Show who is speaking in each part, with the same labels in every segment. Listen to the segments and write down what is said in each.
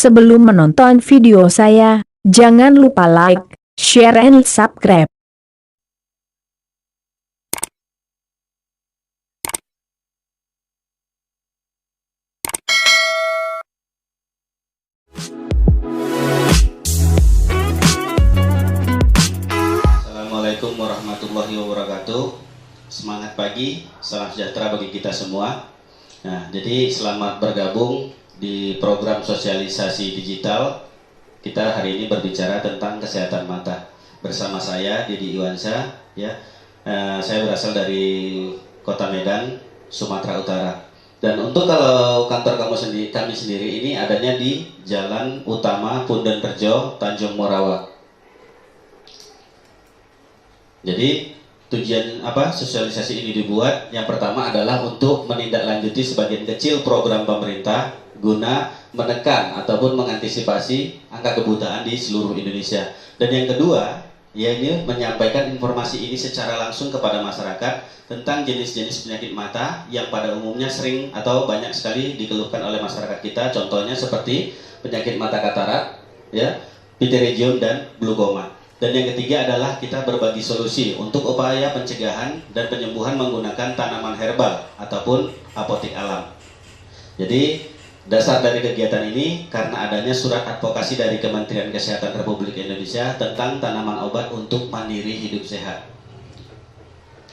Speaker 1: Sebelum menonton video saya, jangan lupa like, share and subscribe.
Speaker 2: Assalamualaikum warahmatullahi wabarakatuh. Semangat pagi, salam sejahtera bagi kita semua. Nah, jadi selamat bergabung di program sosialisasi digital. Kita hari ini berbicara tentang kesehatan mata. Bersama saya Didi Iwansyah, ya. Saya berasal dari Kota Medan, Sumatera Utara. Dan untuk kalau kantor kami sendiri ini adanya di Jalan Utama Punden Rejo, Tanjung Morawa. Jadi tujuan sosialisasi ini dibuat? Yang pertama adalah untuk menindaklanjuti sebagian kecil program pemerintah guna menekan ataupun mengantisipasi angka kebutaan di seluruh Indonesia. Dan yang kedua, yaitu menyampaikan informasi ini secara langsung kepada masyarakat tentang jenis-jenis penyakit mata yang pada umumnya sering atau banyak sekali dikeluhkan oleh masyarakat kita. Contohnya seperti penyakit mata katarak, ya, pterygium dan glaukoma. Dan yang ketiga adalah kita berbagi solusi untuk upaya pencegahan dan penyembuhan menggunakan tanaman herbal ataupun apotek alam. Jadi dasar dari kegiatan ini karena adanya surat advokasi dari Kementerian Kesehatan Republik Indonesia tentang tanaman obat untuk mandiri hidup sehat.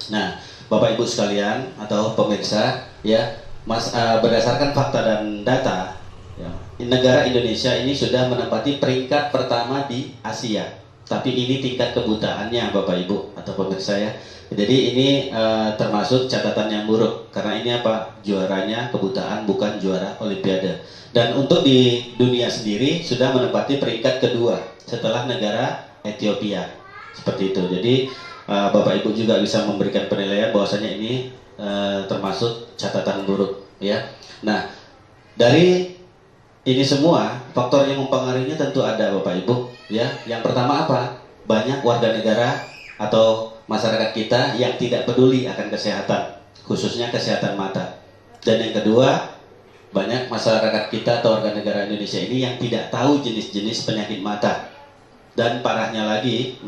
Speaker 2: Nah, Bapak Ibu sekalian atau pemirsa, ya, berdasarkan fakta dan data, ya, negara Indonesia ini sudah menempati peringkat pertama di Asia. Tapi ini tingkat kebutaannya Bapak Ibu atau pemirsa, ya. Jadi ini termasuk catatan yang buruk karena ini juaranya kebutaan, bukan juara olimpiade. Dan untuk di dunia sendiri sudah menempati peringkat kedua setelah negara Ethiopia. Seperti itu. Jadi Bapak Ibu juga bisa memberikan penilaian bahwasanya ini termasuk catatan buruk, ya. Nah, dari ini semua faktor yang mempengaruhinya tentu ada Bapak Ibu, ya. Yang pertama banyak warga negara atau masyarakat kita yang tidak peduli akan kesehatan, khususnya kesehatan mata. Dan yang kedua, banyak masyarakat kita atau warga negara Indonesia ini yang tidak tahu jenis-jenis penyakit mata. Dan parahnya lagi,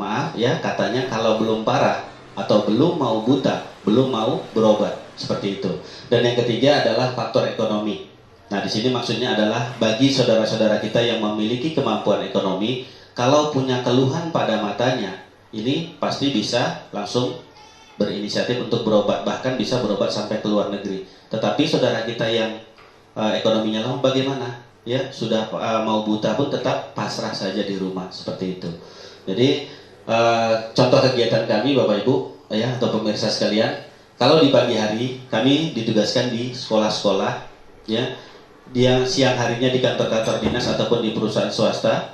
Speaker 2: katanya kalau belum parah atau belum mau buta, belum mau berobat, seperti itu. Dan yang ketiga adalah faktor ekonomi. Nah, di sini maksudnya adalah bagi saudara-saudara kita yang memiliki kemampuan ekonomi, kalau punya keluhan pada matanya, ini pasti bisa langsung berinisiatif untuk berobat, bahkan bisa berobat sampai ke luar negeri. Tetapi saudara kita yang ekonominya lemah bagaimana? Ya, sudah mau buta pun tetap pasrah saja di rumah, seperti itu. Jadi contoh kegiatan kami Bapak Ibu, ya, atau pemirsa sekalian, kalau di pagi hari kami ditugaskan di sekolah-sekolah, ya, dia siang harinya di kantor-kantor dinas ataupun di perusahaan swasta.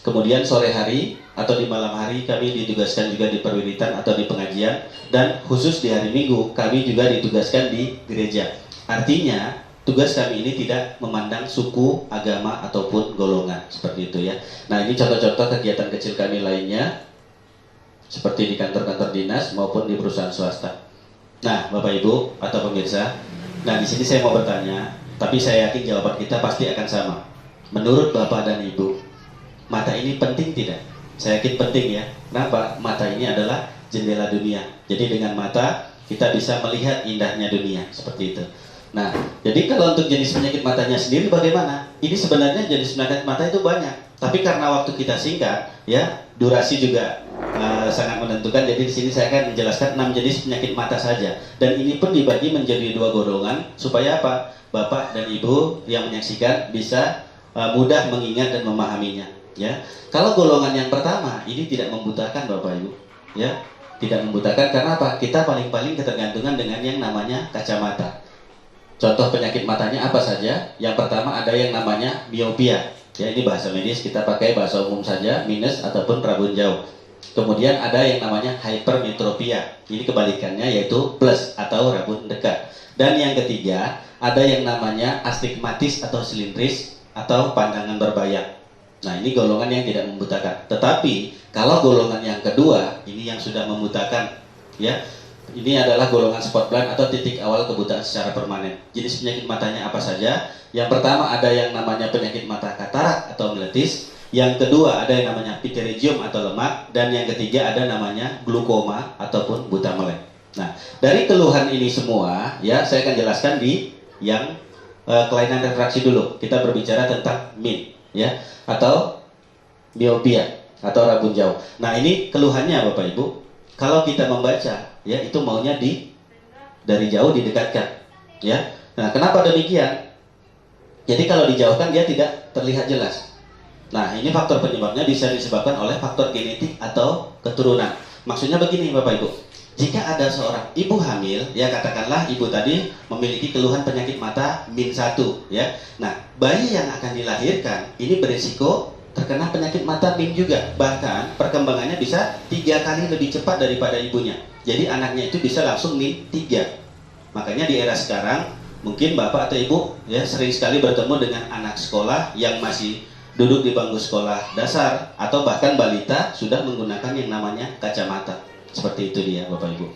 Speaker 2: Kemudian sore hari atau di malam hari kami ditugaskan juga di perwiritan atau di pengajian, dan khusus di hari Minggu kami juga ditugaskan di gereja. Artinya tugas kami ini tidak memandang suku, agama ataupun golongan, seperti itu, ya. Nah, ini contoh-contoh kegiatan kecil kami lainnya seperti di kantor-kantor dinas maupun di perusahaan swasta. Nah, Bapak Ibu atau pemirsa, nah di sini saya mau bertanya, tapi saya yakin jawaban kita pasti akan sama. Menurut Bapak dan Ibu, mata ini penting tidak? Saya yakin penting, ya. Kenapa? Mata ini adalah jendela dunia. Jadi dengan mata kita bisa melihat indahnya dunia, seperti itu. Nah, jadi kalau untuk jenis penyakit matanya sendiri bagaimana? Ini sebenarnya jenis penyakit mata itu banyak. Tapi karena waktu kita singkat, ya, durasi juga sangat menentukan. Jadi di sini saya akan menjelaskan 6 jenis penyakit mata saja. Dan ini pun dibagi menjadi 2 golongan supaya Bapak dan Ibu yang menyaksikan bisa mudah mengingat dan memahaminya, ya. Kalau golongan yang pertama ini tidak membutakan Bapak Ibu, ya, tidak membutakan karena kita paling-paling ketergantungan dengan yang namanya kacamata. Contoh penyakit matanya apa saja? Yang pertama ada yang namanya miopia, ya, ini bahasa medis, kita pakai bahasa umum saja, minus ataupun rabun jauh. Kemudian ada yang namanya hypermetropia, ini kebalikannya yaitu plus atau rabun dekat. Dan yang ketiga ada yang namanya astigmatis atau silindris atau pandangan berbayang. Nah, ini golongan yang tidak membutakan. Tetapi kalau golongan yang kedua ini yang sudah membutakan, ya, Ini adalah golongan spot blind atau titik awal kebutaan secara permanen. Jenis penyakit matanya apa saja? Yang pertama ada yang namanya penyakit mata katarak atau meletis. Yang kedua ada yang namanya pterygium atau lemak. Dan yang ketiga ada namanya glukoma ataupun buta melek. Nah, dari keluhan ini semua, ya saya akan jelaskan di yang kelainan refraksi dulu. Kita berbicara tentang min, ya, atau miopia atau rabun jauh. Nah, ini keluhannya Bapak Ibu. Kalau kita membaca, ya itu maunya dari jauh didekatkan, ya. Nah, kenapa demikian? Jadi kalau dijauhkan dia tidak terlihat jelas. Nah, ini faktor penyebabnya bisa disebabkan oleh faktor genetik atau keturunan. Maksudnya begini Bapak Ibu, jika ada seorang ibu hamil, ya katakanlah ibu tadi memiliki keluhan penyakit mata min 1, ya. Nah, bayi yang akan dilahirkan ini berisiko terkena penyakit mata min juga. Bahkan perkembangannya bisa 3 kali lebih cepat daripada ibunya. Jadi anaknya itu bisa langsung min 3. Makanya di era sekarang mungkin bapak atau ibu ya sering sekali bertemu dengan anak sekolah yang masih duduk di bangku sekolah dasar atau bahkan balita sudah menggunakan yang namanya kacamata. Seperti itu dia Bapak Ibu.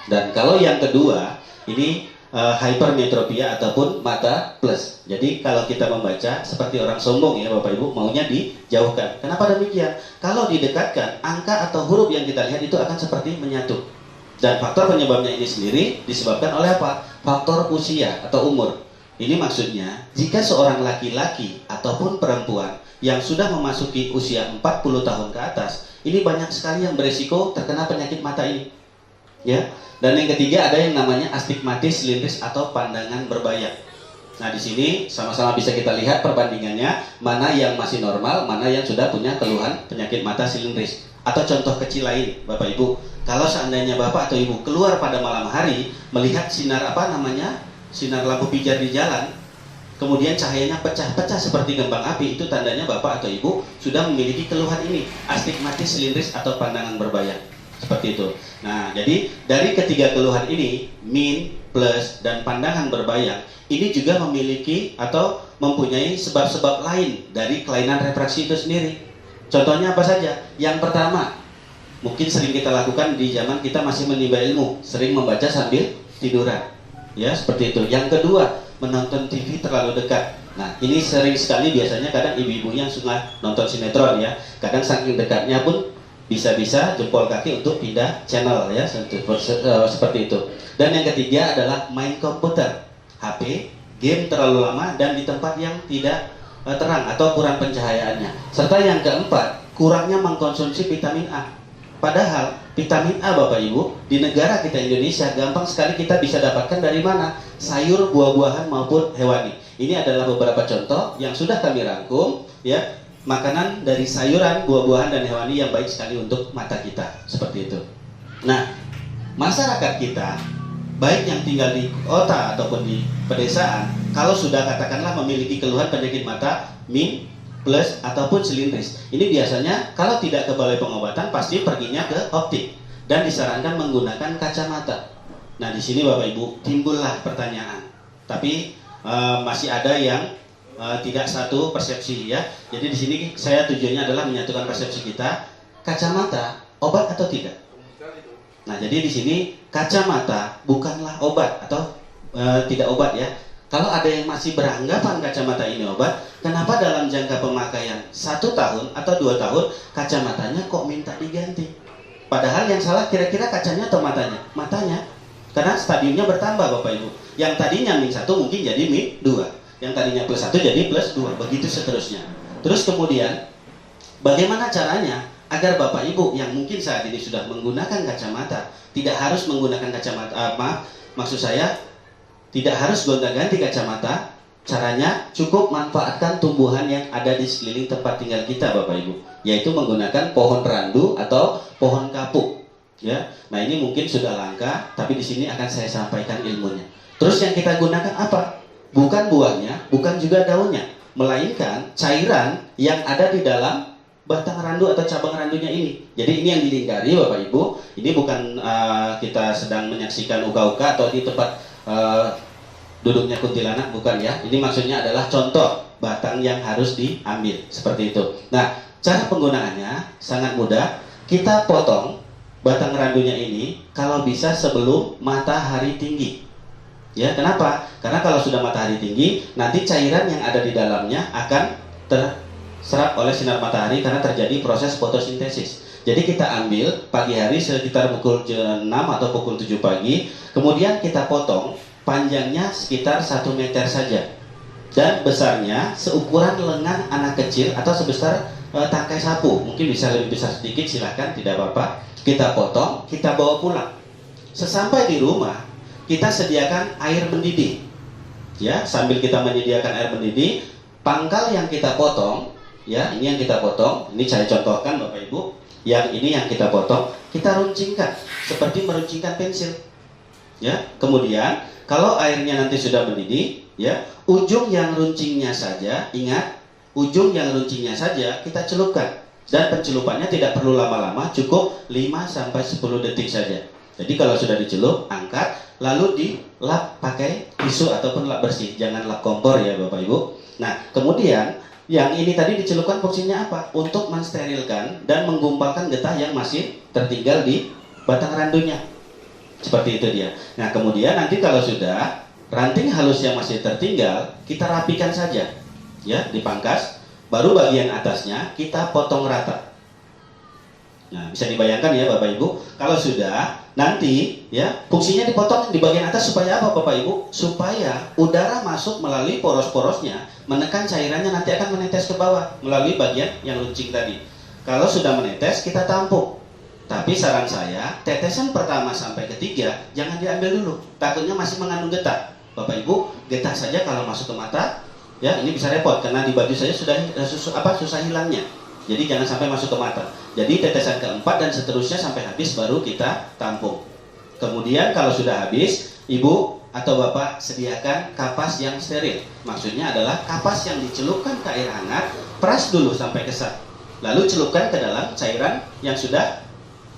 Speaker 2: Dan kalau yang kedua ini hypermetropia ataupun mata plus. Jadi kalau kita membaca seperti orang sombong ya Bapak Ibu, maunya dijauhkan. Kenapa demikian? Kalau didekatkan, angka atau huruf yang kita lihat itu akan seperti menyatu. Dan faktor penyebabnya ini sendiri disebabkan oleh apa? Faktor usia atau umur. Ini maksudnya, jika seorang laki-laki ataupun perempuan yang sudah memasuki usia 40 tahun ke atas, ini banyak sekali yang beresiko terkena penyakit mata ini. Ya. Dan yang ketiga ada yang namanya astigmatis silindris atau pandangan berbayang. Nah, di sini sama-sama bisa kita lihat perbandingannya, mana yang masih normal, mana yang sudah punya keluhan penyakit mata silindris. Atau contoh kecil lain, Bapak Ibu, kalau seandainya Bapak atau Ibu keluar pada malam hari melihat sinar sinar lampu pijar di jalan, kemudian cahayanya pecah-pecah seperti kembang api, itu tandanya Bapak atau Ibu sudah memiliki keluhan ini, astigmatis silindris atau pandangan berbayang. Seperti itu. Nah, jadi dari ketiga keluhan ini, min, plus, dan pandangan berbayang, ini juga memiliki atau mempunyai sebab-sebab lain dari kelainan refraksi itu sendiri. Contohnya apa saja? Yang pertama, mungkin sering kita lakukan di zaman kita masih menimba ilmu, sering membaca sambil tiduran. Ya, seperti itu. Yang kedua, menonton TV terlalu dekat. Nah, ini sering sekali biasanya kadang ibu-ibu yang suka nonton sinetron ya. Kadang saking dekatnya pun bisa-bisa jempol kaki untuk pindah channel ya, seperti itu. Dan yang ketiga adalah main komputer, HP, game terlalu lama dan di tempat yang tidak terang atau kurang pencahayaannya. Serta yang keempat, kurangnya mengkonsumsi vitamin A. Padahal vitamin A Bapak Ibu di negara kita Indonesia gampang sekali kita bisa dapatkan dari mana? Sayur, buah-buahan maupun hewani. Ini adalah beberapa contoh yang sudah kami rangkum ya, makanan dari sayuran, buah-buahan dan hewani yang baik sekali untuk mata kita. Seperti itu. Nah, masyarakat kita baik yang tinggal di kota ataupun di pedesaan, kalau sudah katakanlah memiliki keluhan penyakit mata min, plus ataupun silindris, ini biasanya kalau tidak ke balai pengobatan pasti perginya ke optik dan disarankan menggunakan kacamata. Nah, di sini Bapak Ibu timbullah pertanyaan, tapi masih ada yang tidak satu persepsi ya. Jadi di sini saya tujuannya adalah menyatukan persepsi kita. Kacamata obat atau tidak? Nah, jadi di sini kacamata bukanlah obat atau tidak obat ya. Kalau ada yang masih beranggapan kacamata ini obat, kenapa dalam jangka pemakaian 1 tahun atau 2 tahun kacamatanya kok minta diganti? Padahal yang salah kira-kira kacanya atau matanya? Matanya. Karena stadiumnya bertambah Bapak Ibu. Yang tadinya min 1 mungkin jadi min 2. Yang tadinya plus 1 jadi plus 2. Begitu seterusnya. Terus kemudian bagaimana caranya agar Bapak Ibu yang mungkin saat ini sudah menggunakan kacamata tidak harus menggunakan kacamata maksud saya tidak harus gonta-ganti kacamata. Caranya cukup manfaatkan tumbuhan yang ada di sekeliling tempat tinggal kita Bapak Ibu, yaitu menggunakan pohon randu atau pohon kapuk ya. Nah, ini mungkin sudah langka, tapi di sini akan saya sampaikan ilmunya. Terus yang kita gunakan apa? Bukan buahnya, bukan juga daunnya, melainkan cairan yang ada di dalam batang randu atau cabang randunya ini. Jadi ini yang dilingkari Bapak Ibu. Ini bukan kita sedang menyaksikan uka-uka atau di tempat duduknya kuntilanak, bukan ya. Ini maksudnya adalah contoh batang yang harus diambil seperti itu. Nah, cara penggunaannya sangat mudah. Kita potong batang randunya ini kalau bisa sebelum matahari tinggi. Ya, kenapa? Karena kalau sudah matahari tinggi, nanti cairan yang ada di dalamnya akan terserap oleh sinar matahari karena terjadi proses fotosintesis. Jadi kita ambil pagi hari sekitar pukul 6 atau pukul 7 pagi, kemudian kita potong, panjangnya sekitar 1 meter saja. Dan besarnya seukuran lengan anak kecil atau sebesar tangkai sapu. Mungkin bisa lebih besar sedikit, silahkan, tidak apa-apa. Kita potong, kita bawa pulang. Sesampai di rumah, kita sediakan air mendidih. Ya, sambil kita menyediakan air mendidih, pangkal yang kita potong, ya, ini yang kita potong, ini saya contohkan Bapak Ibu. Yang ini yang kita potong, kita runcingkan seperti meruncingkan pensil. Ya, kemudian kalau airnya nanti sudah mendidih, ya, ujung yang runcingnya saja, ingat, ujung yang runcingnya saja kita celupkan. Dan pencelupannya tidak perlu lama-lama, cukup 5-10 detik saja. Jadi kalau sudah dicelup, angkat, lalu dilap pakai tisu ataupun lap bersih, jangan lap kompor ya Bapak Ibu. Nah, kemudian yang ini tadi dicelupkan fungsinya apa? Untuk mensterilkan dan menggumpalkan getah yang masih tertinggal di batang randunya. Seperti itu dia. Nah, kemudian nanti kalau sudah ranting halus yang masih tertinggal, kita rapikan saja. Ya, dipangkas, baru bagian atasnya kita potong rata. Nah, bisa dibayangkan ya Bapak Ibu, kalau sudah nanti ya fungsinya dipotong di bagian atas supaya apa Bapak Ibu? Supaya udara masuk melalui poros-porosnya, menekan cairannya nanti akan menetes ke bawah melalui bagian yang runcing tadi. Kalau sudah menetes kita tampung. Tapi saran saya, tetesan pertama sampai ketiga jangan diambil dulu, takutnya masih mengandung getah. Bapak Ibu, getah saja kalau masuk ke mata, ya ini bisa repot karena di baju saya sudah susah hilangnya. Jadi jangan sampai masuk ke mata. Jadi tetesan keempat dan seterusnya sampai habis baru kita tampung. Kemudian kalau sudah habis, Ibu atau Bapak sediakan kapas yang steril. Maksudnya adalah kapas yang dicelupkan ke air hangat, peras dulu sampai kesat. Lalu celupkan ke dalam cairan yang sudah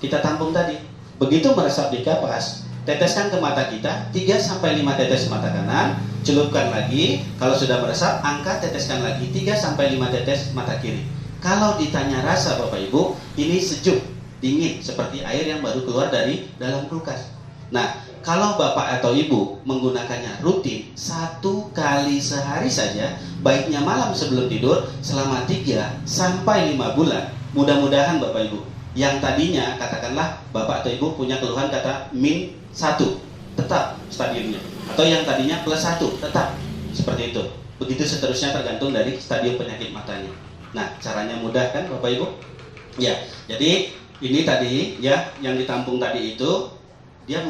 Speaker 2: kita tampung tadi. Begitu meresap di kapas, teteskan ke mata kita 3-5 tetes mata kanan, celupkan lagi. Kalau sudah meresap, angkat, teteskan lagi 3-5 tetes mata kiri. Kalau ditanya rasa Bapak Ibu, ini sejuk, dingin, seperti air yang baru keluar dari dalam kulkas. Nah, kalau Bapak atau Ibu menggunakannya rutin 1 kali sehari saja, baiknya malam sebelum tidur selama 3-5 bulan, mudah-mudahan Bapak Ibu, yang tadinya katakanlah Bapak atau Ibu punya keluhan kata -1, tetap stadiumnya. Atau yang tadinya +1, tetap. Seperti itu. Begitu seterusnya tergantung dari stadium penyakit matanya. Nah, caranya mudah kan Bapak Ibu? Ya, jadi ini tadi ya yang ditampung tadi itu dia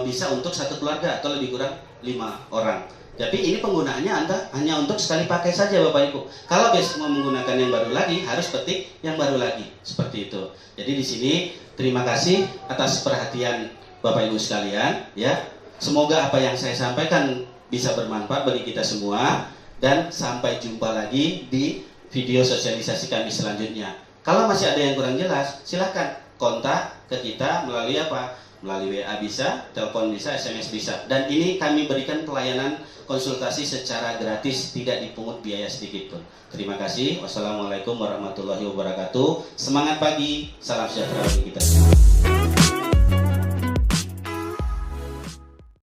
Speaker 2: bisa untuk 1 keluarga atau lebih kurang 5 orang. Tapi ini penggunaannya hanya untuk sekali pakai saja Bapak Ibu. Kalau besok mau menggunakan yang baru lagi, harus petik yang baru lagi. Seperti itu. Jadi di sini terima kasih atas perhatian Bapak Ibu sekalian ya. Semoga apa yang saya sampaikan bisa bermanfaat bagi kita semua dan sampai jumpa lagi di video sosialisasi kami selanjutnya. Kalau masih ada yang kurang jelas, silahkan kontak ke kita melalui apa? Melalui WA bisa, telepon bisa, SMS bisa. Dan ini kami berikan pelayanan konsultasi secara gratis, tidak dipungut biaya sedikit pun. Terima kasih. Wassalamualaikum warahmatullahi wabarakatuh. Semangat pagi, salam sejahtera bagi kita semua.